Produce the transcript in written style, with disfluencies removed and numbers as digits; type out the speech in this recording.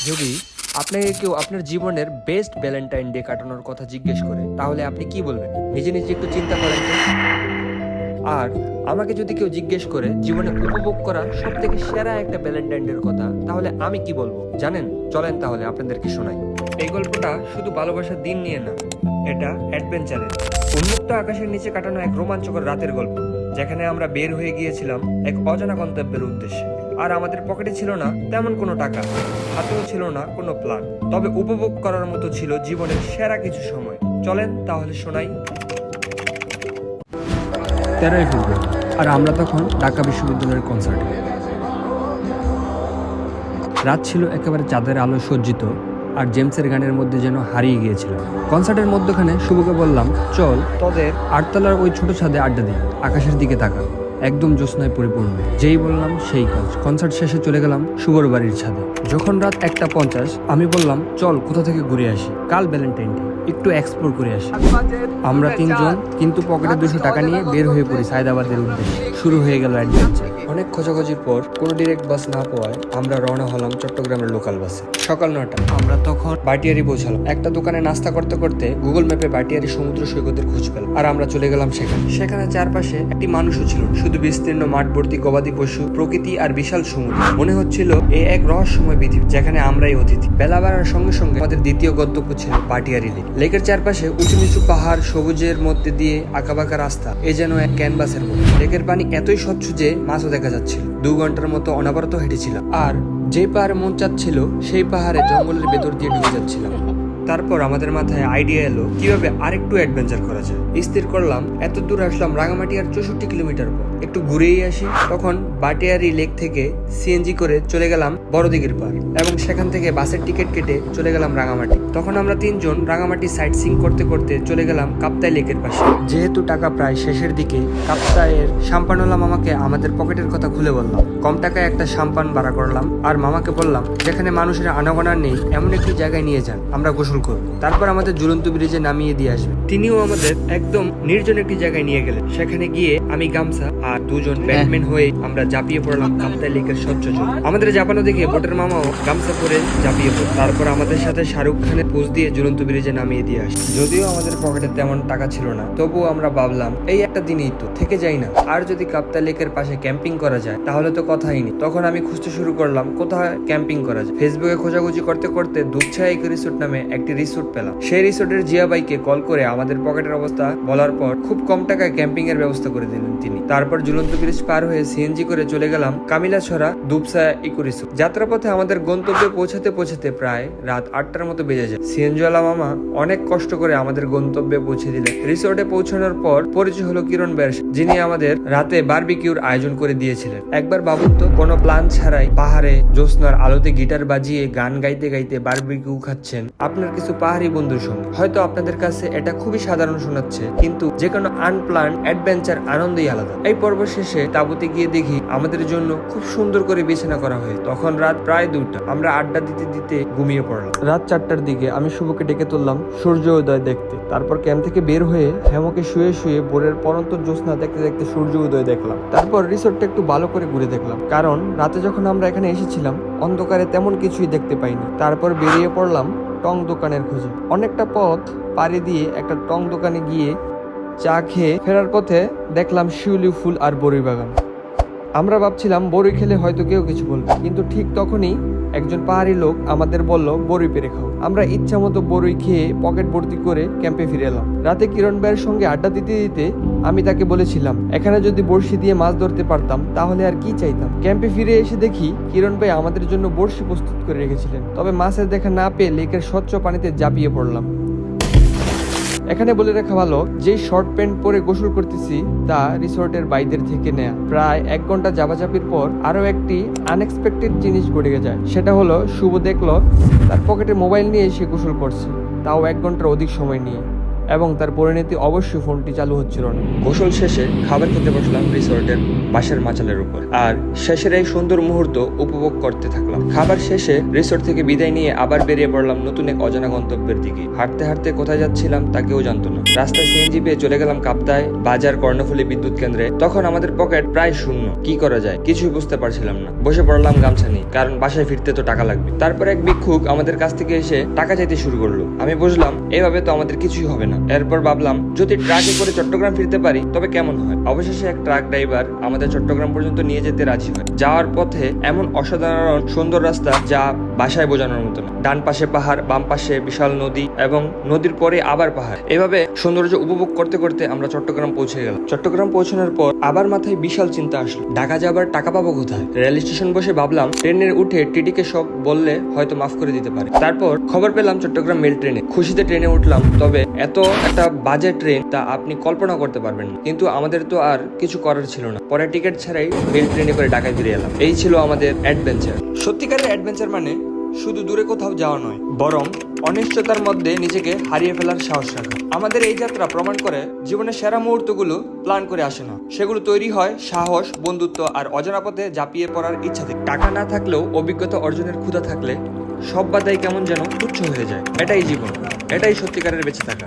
যদি আপনাকে কেউ আপনার জীবনের বেস্ট ভ্যালেন্টাইন ডে কাটানোর কথা জিজ্ঞেস করে তাহলে আপনি কি বলবেন? নিজে নিজে একটু চিন্তা করেন তো। আর আমাকে যদি কেউ জিজ্ঞেস করে জীবনে উপভোগ করা সব থেকে সেরা একটা ভ্যালেন্টাইন ডের কথা, তাহলে আমি কি বলবো জানেন? চলেন তাহলে আপনাদেরকে শোনাই। এই গল্পটা শুধু ভালোবাসার দিন নিয়ে না, এটা অ্যাডভেঞ্চারের উন্মুক্ত আকাশের নিচে কাটানো এক রোমাঞ্চকর রাতের গল্প, যেখানে আমরা বের হয়ে গিয়েছিলাম এক অজানা গন্তব্যের উদ্দেশ্যে। আর আমাদের পকেটে ছিল না তেমন কোনো টাকা, হাতেও ছিল না কোনো প্ল্যান, তবে উপভোগ করার মতো ছিল জীবনের সেরা কিছু সময়। চলেন তাহলে শোনাই। 13ই ফেব্রুয়ারি, আর আমরা তখন ঢাকা বিশ্ববিদ্যালয়ের কনসার্টে। রাত ছিল একেবারে চাঁদের আলো সজ্জিত, আর জেমসের গানের মধ্যে যেন হারিয়ে গিয়েছিলাম। কনসার্টের মধ্যখানে শুভকে বললাম, চল তোদের 8তলার ওই ছোট ছাদে আড্ডা দিই, আকাশের দিকে তাকা, একদম জ্যোৎস্নায় পরিপূর্ণ। যেই বললাম সেই কাজ। কনসার্ট শেষে চলে গেলাম শুভর বাড়ির ছাদে। যখন রাত 1:50 আমি বললাম, চল কোথা থেকে ঘুরে আসি, কাল ভ্যালেন্টাইন ডে, একটু এক্সপ্লোর করে আসি। আমরা 3জন কিন্তু পকেটে 200 টাকা নিয়ে বের হয়ে পড়ি সায়দাবাদের উদ্দেশ্যে। শুরু হয়ে গেল অ্যাডভেঞ্চার। অনেক খোঁজাখুঁজির পর কোনো ডিরেক্ট বাস না পাওয়ায় আমরা রওনা হলাম চট্টগ্রামের লোকাল বাসে। সকাল 9টা। আমরা তখন বাটিয়ারি পৌঁছালাম। একটা দোকানে নাস্তা করতে করতে গুগল ম্যাপে বাটিয়ারি সমুদ্র সৈকতের খোঁজ পেলাম, আর আমরা চলে গেলাম সেখানে চারপাশে একটি মানুষও ছিল, শুধু বিস্তীর্ণ মাঠ ভর্তি গবাদি পশু, প্রকৃতি আর বিশাল সমুদ্র। মনে হচ্ছিল এ এক রহস্যময় পৃথিবী, যেখানে আমরাই অতিথি। বেলা বাড়ার সঙ্গে সঙ্গে আমাদের দ্বিতীয় গন্তব্য ছিল বাটিয়ারি লেক। লেকের চারপাশে উঁচু নিচু পাহাড়, সবুজের মধ্যে দিয়ে আঁকাবাঁকা রাস্তা, এ যেন এক ক্যানভাসের মতো। লেকের পানি এতই স্বচ্ছ যে মাছও দেখা যাচ্ছিল। 2 ঘন্টার মতো অনবরত হেঁটেছিলাম, আর যে পাহাড়ে মন চাচ্ছিল সেই পাহাড়ে জঙ্গলের ভেতর দিয়ে ঢুকে যাচ্ছিলাম। তারপর আমাদের মাথায় আইডিয়া এলো কিভাবে আরেকটু অ্যাডভেঞ্চার করা যায়। স্থির করলাম, এত দূর আসলাম রাঙামাটি আর 64 কিলোমিটার পর, একটু ঘুরেই আসি। তখন বাটিয়ারি লেক থেকে সিএনজি করে চলে গেলাম বড়দিঘির পাড়, এবং সেখান থেকে বাসের টিকিট কেটে চলে গেলাম রাঙামাটি। তখন আমরা 3জন রাঙামাটি সাইট সিং করতে করতে চলে গেলাম কাপ্তাই লেকের পাশে। যেহেতু টাকা প্রায় শেষের দিকে, কাপ্তাইয়ের সাম্পানওয়ালা মামাকে আমাদের পকেটের কথা খুলে বললাম। কম টাকায় একটা সাম্পান ভাড়া করলাম, আর মামাকে বললাম যেখানে মানুষের আনাগোনা নেই এমন একটি জায়গায় নিয়ে যান, আমরা গোসল করব, তারপর আমাদের ঝুলন্ত ব্রিজে নামিয়ে দিয়ে আসবে। তিনিও আমাদের একদম নির্জন একটি জায়গায় নিয়ে গেলেন। সেখানে গিয়ে আমি গামছা আর 2জন ব্যাটম্যান হয়ে আমরা ঝাঁপিয়ে পড়লাম কাপ্তাই লেকের স্বচ্ছ জল। আমাদের জাপানো দেখে বোটের মামাও গামছা পরে ঝাঁপিয়ে পড়ল। তারপর আমাদের সাথে শাহরুখ খানের পোজ দিয়ে ঝুলন্ত ব্রিজে নামিয়ে দিয়ে আসে। যদিও আমাদের পকেটে তেমন টাকা ছিল না, তবুও আমরা ভাবলাম এই একটা দিনই তো থেকে যাই না, আর যদি কাপ্তাই লেকের পাশে ক্যাম্পিং করা যায় তাহলে তো কথাই নেই। তখন আমি খুঁজতে শুরু করলাম কোথায় ক্যাম্পিং করা যায়। ফেসবুকে খোঁজাখুঁজি করতে করতে দুপছায়া ইকো রিসোর্ট নামে একটি রিসোর্ট পেলাম। সেই রিসোর্টের জিয়া ভাইকে কল করে আমাদের পকেটের অবস্থা বলার পর খুব কম টাকায় ক্যাম্পিং এর ব্যবস্থা করে দিলেন তিনি। তারপর ঝুলন্ত ব্রিজ পার হয়ে সিএনজি করে চলে গেলাম কামিলাছড়া দুপছায়া ইকো রিসোর্ট। যাত্রাপথে আমাদের গন্তব্যে পৌঁছাতে পৌঁছাতে প্রায় রাত 8টার মতো বেজে যায়। সিএনজিওয়ালা মামা অনেক কষ্ট করে আমাদের গন্তব্যে পৌঁছে দিলেন। রিসোর্টে পৌঁছানোর পর পরিচয় হলো কিরণ ব্যাস, যিনি আমাদের রাতে বারবিকিউর আয়োজন করে দিয়েছিলেন। একবার ভাবুন তো, কোনো প্ল্যান ছাড়াই পাহাড়ে জ্যোৎস্নার আলোতে গিটার বাজিয়ে গান গাইতে গাইতে বারবিকিউ খাচ্ছেন আপনার কিছু পাহাড়ি বন্ধুর সঙ্গে। হয়তো আপনাদের কাছে এটা খুবই সাধারণ শোনাচ্ছে, কিন্তু যে কোনো আনপ্ল্যান অ্যাডভেঞ্চার আনন্দই আলাদা। এই পর্ব শেষে তাঁবুতে গিয়ে দেখি আমাদের জন্য খুব সুন্দর করে বিছানা করা হয়। তখন রাত প্রায় 2টা। আমরা আড্ডা দিতে দিতে ঘুমিয়ে পড়লাম। রাত 4টার দিকে আমি শুভকে ডেকে তুললাম সূর্য উদয় দেখতে। তারপর ক্যাম্প থেকে বের হয়ে হেমকে শুয়ে শুয়ে ভোরের পরন্ত জ্যোৎস্না দেখতে দেখতে সূর্য উদয় দেখলাম। তারপর রিসোর্টটা একটু ভালো করে ঘুরে দেখলাম, কারণ রাতে যখন আমরা এখানে এসেছিলাম অন্ধকারে তেমন কিছুই দেখতে পাইনি। তারপর বেরিয়ে পড়লাম টং দোকানের খোঁজে। অনেকটা পথ পাড়ি দিয়ে একটা টং দোকানে গিয়ে চা খেয়ে ফেরার পথে দেখলাম শিউলি ফুল আর বড়ই বাগান। আমরা ভাবছিলাম বড়ই খেলে হয়তো কেউ কিছু বলবে, কিন্তু ঠিক তখনই একজন পাহাড়ি লোক আমাদের বলল বড়ই পেরে খাও। আমরা ইচ্ছা মতো বড়ই খেয়ে পকেট ভর্তি করে ক্যাম্পে ফিরে এলাম। রাতে কিরণ ভাইয়ের সঙ্গে আড্ডা দিতে দিতে আমি তাকে বলেছিলাম এখানে যদি বড়শি দিয়ে মাছ ধরতে পারতাম তাহলে আর কি চাইতাম। ক্যাম্পে ফিরে এসে দেখি কিরণ ভাই আমাদের জন্য বড়শি প্রস্তুত করে রেখেছিলেন, তবে মাছের দেখা না পেয়ে লেকের স্বচ্ছ পানিতে ঝাঁপিয়ে পড়লাম। এখানে বলে রাখা ভালো, যে শর্ট প্যান্ট পরে গোসল করতেছি তা রিসোর্টের বাইদের থেকে নেয়া। প্রায় 1 ঘন্টা জাপাজাপির পর আরো একটি আনএক্সপেক্টেড জিনিস ঘটে যায়। সেটা হলো শুভ দেখলো তার পকেটে মোবাইল নিয়ে সে গোসল করছে, তাও 1 ঘন্টার অধিক সময় নিয়ে। এবং তার পরিণতি অবশ্যই ফোনটি চালু হচ্ছিল না। গোসল শেষে খাবার খেতে বসলাম রিসোর্টের বাঁশের মাচালের উপর, আর শেষের এই সুন্দর মুহূর্ত উপভোগ করতে থাকলাম। খাবার শেষে রিসোর্ট থেকে বিদায় নিয়ে আবার বেরিয়ে পড়লাম নতুন এক অজানা গন্তব্যের দিকে। হাঁটতে হাঁটতে কোথায় যাচ্ছিলাম তা কেউ জানতো না। রাস্তায় সিএনজি পেয়ে চলে গেলাম কাপ্তায় বাজার কর্ণফুলী বিদ্যুৎ কেন্দ্রে। তখন আমাদের পকেট প্রায় শূন্য। কি করা যায় কিছুই বুঝতে পারছিলাম না। বসে পড়লাম গামছা নিয়ে, কারণ বাসায় ফিরতে তো টাকা লাগবে। তারপর এক ভিক্ষুক আমাদের কাছ থেকে এসে টাকা চাইতে শুরু করলো। আমি বুঝলাম এভাবে তো আমাদের কিছুই হবে না। এরপর ভাবলাম যদি ট্রাকে করে চট্টগ্রাম ফিরতে পারি তবে কেমন হয়। অবশেষে এক ট্রাক ড্রাইভার আমাদের চট্টগ্রাম পর্যন্ত নিয়ে যেতে রাজি হয়। যাওয়ার পথে এমন অসাধারণ সুন্দর রাস্তা যা ভাষায় বোঝানোর মতো না। ডান পাশে পাহাড়, বাম পাশে বিশাল নদী এবং নদীর পরে আবার পাহাড়। এভাবে সৌন্দর্য উপভোগ করতে করতে আমরা চট্টগ্রাম পৌঁছে গেলাম। চট্টগ্রাম পৌঁছানোর পর আবার মাথায় বিশাল চিন্তা আসলো, ঢাকা যাবার টাকা পাবো কোথায়। রেল স্টেশন বসে ভাবলাম ট্রেনের উঠে টিটিকে সব বললে হয়তো মাফ করে দিতে পারে। তারপর খবর পেলাম চট্টগ্রাম মেল ট্রেনে। খুশিতে ট্রেনে উঠলাম, তবে এত একটা বাজে ট্রেন তা আপনি কল্পনা করতে পারবেন না। কিন্তু আমাদের তো আর কিছু করার ছিল না। পরে টিকিট ছাড়াই মেল ট্রেনে করে ঢাকায় ফিরে এলাম। এই ছিল আমাদের অ্যাডভেঞ্চার। সত্যিকারের অ্যাডভেঞ্চার মানে শুধু দূরে কোথাও যাওয়া নয়, বরং অনিশ্চয়তার মধ্যে নিজেকে হারিয়ে ফেলার সাহস রাখা। আমাদের এই যাত্রা প্রমাণ করে জীবনের সেরা মুহূর্তগুলো প্ল্যান করে আসে না, সেগুলো তৈরি হয় সাহস, বন্ধুত্ব আর অজানা পথে ঝাঁপিয়ে পড়ার ইচ্ছা থেকে। টাকা না থাকলেও অভিজ্ঞতা অর্জনের ক্ষুধা থাকলে সব বাধাই কেমন যেন তুচ্ছ হয়ে যায়। এটাই জীবন, এটাই সত্যিকারের বেঁচে থাকা।